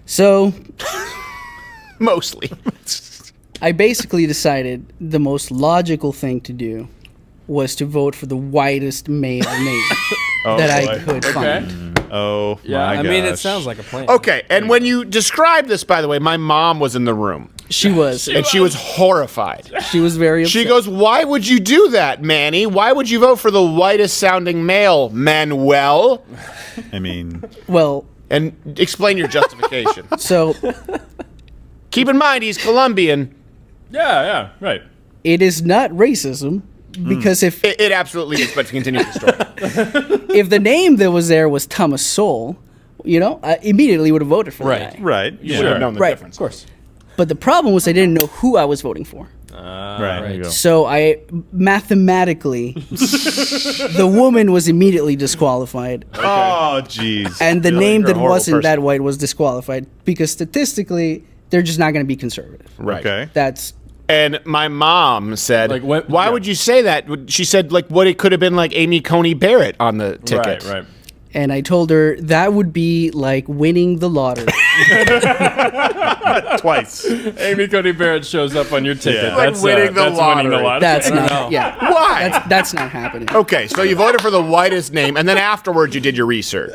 So Mostly. I basically decided the most logical thing to do was to vote for the whitest male name that I could find. Oh, Yeah, my I mean, it gosh. sounds like a plan. Okay, and when you described this, by the way, my mom was in the room. She was. And she was horrified. She was very upset. She goes, "Why would you do that, Manny? Why would you vote for the whitest sounding male, Manuel?" I mean, Well, And explain your justification. so Keep in mind, he's Colombian. Yeah, right. it is not racism because It absolutely is, but to continue the story. if the name that was there was Thomas Sowell, I immediately would have voted for Right. the guy. right. You should have known the Right. difference. Of course. But the problem was I didn't know who I was voting for. Right. There you go. So I mathematically, the woman was immediately disqualified, Oh, jeez. and the You're name a that horrible wasn't person. that white was disqualified because statistically they're just not going to be conservative. Right. Okay. That's And my mom said, Like, what- "Why yeah. would you say that?" She said, "Like, what it could have been like Amy Coney Barrett on the ticket." Right. and I told her that would be like winning the lottery. Twice. Amy Coney Barrett shows up on your ticket. Yeah. Like winning the that's winning the lottery. lottery. That's I not. know. Yeah. Why? That's not happening. Okay, so you voted for the whitest name, and then afterwards you did your research.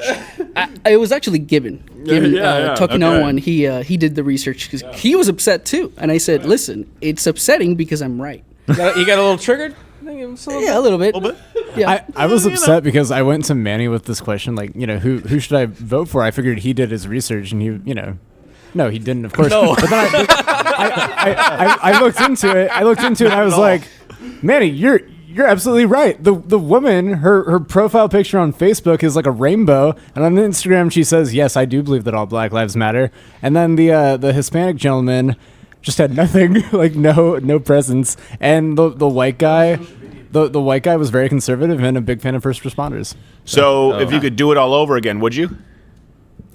It was actually Gibbon. yeah. Tokino Okay. one. He did the research because he was upset too, and I said, "Listen, it's upsetting because I'm right." You got a little triggered? I think it was a little Yeah, a little bit. little bit. Yeah. I was upset because I went to Manny with this question, like, who should I vote for? I figured he did his research, and no, he didn't, of course. No. But then I looked into it. And I was like, Manny, you're absolutely right. The woman, her profile picture on Facebook is like a rainbow, and on Instagram she says, "Yes, I do believe that all Black lives matter." And then the Hispanic gentleman just had nothing, like no presence, and the white guy. The white guy was very conservative and a big fan of first responders. So if you could do it all over again, would you?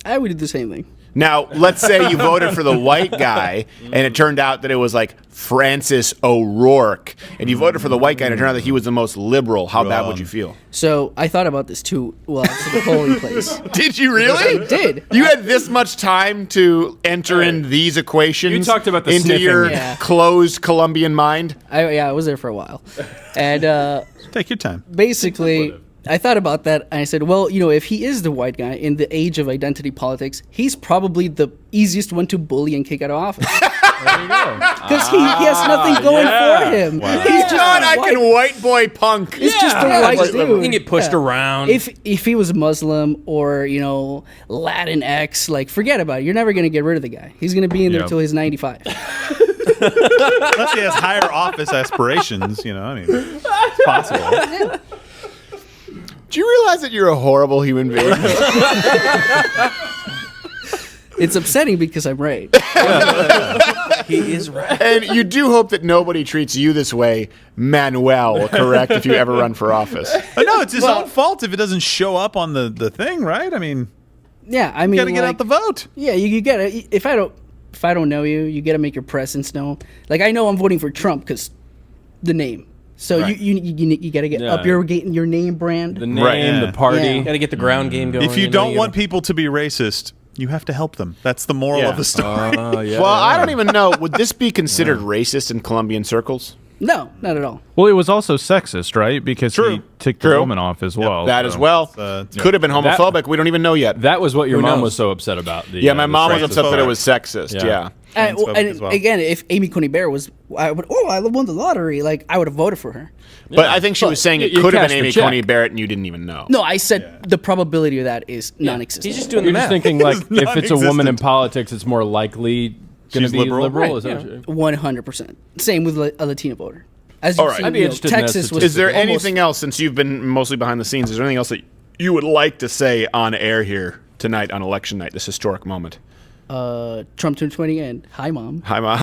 I would do the same thing. Now, let's say you voted for the white guy, and it turned out that it was like Francis O'Rourke, and you voted for the white guy, and it turned out that he was the most liberal. How bad would you feel? So I thought about this too while I was at the polling place. Did you really? I did. You had this much time to enter in these equations You talked about the into sniffing. your Yeah. closed Colombian mind? I was there for a while, and Take your time. basically I thought about that, and I said, well, if he is the white guy in the age of identity politics, he's probably the easiest one to bully and kick out of office. There you go. Because he has nothing going for him. Wow. He's just God, a I white, can white boy punk. He's just a Yeah, white like, dude. he can get pushed Yeah. around. If he was Muslim or Latin X, like forget about it. You're never gonna get rid of the guy. He's gonna be in there Yeah. till he's 95. Unless he has higher office aspirations, I mean, it's possible. Do you realize that you're a horrible human being? It's upsetting because I'm right. he is right. And you do hope that nobody treats you this way, Manuel, correct, if you ever run for office. No, it's his own fault if it doesn't show up on the thing, right? I mean, Yeah, I mean, you got to get out the vote. Yeah, you gotta. If I don't know you, you gotta make your presence known. Like I know I'm voting for Trump because the name. So Right. you gotta get up your name brand. The name, Right. the party. Yeah. Got to get the ground game going. If you don't want people to be racist, you have to help them. That's the moral of the story. Yeah. Well, I don't even know. Would this be considered racist in Colombian circles? No, not at all. Well, it was also sexist, right? Because True. he ticked True. the woman off as well. That so. as well. Could have been homophobic. We don't even know yet. That was what your Who mom knows? was so upset about. Yeah, my mom was racist upset that it vote. was sexist. Yeah. Yeah. And, Transphobic as well. again, if Amy Coney Barrett was, I won the lottery. Like I would have voted for her. But I think she was saying it you could have cashed been your Amy check. Coney Barrett and you didn't even know. No, I said the probability of that is non-existent. He's just doing You're the just math. thinking like It's if it's a woman in non-existent. politics, it's more likely going She's to be liberal? liberal. Right, Is that yeah. what you- 100%. Same with a Latino voter. As All you've right. seen, I'd be interested in that Texas was. Is there almost- anything else, since you've been mostly behind the scenes, is there anything else that you would like to say on air here tonight on election night, this historic moment? Trump 2020 and hi, mom. Hi, Mom.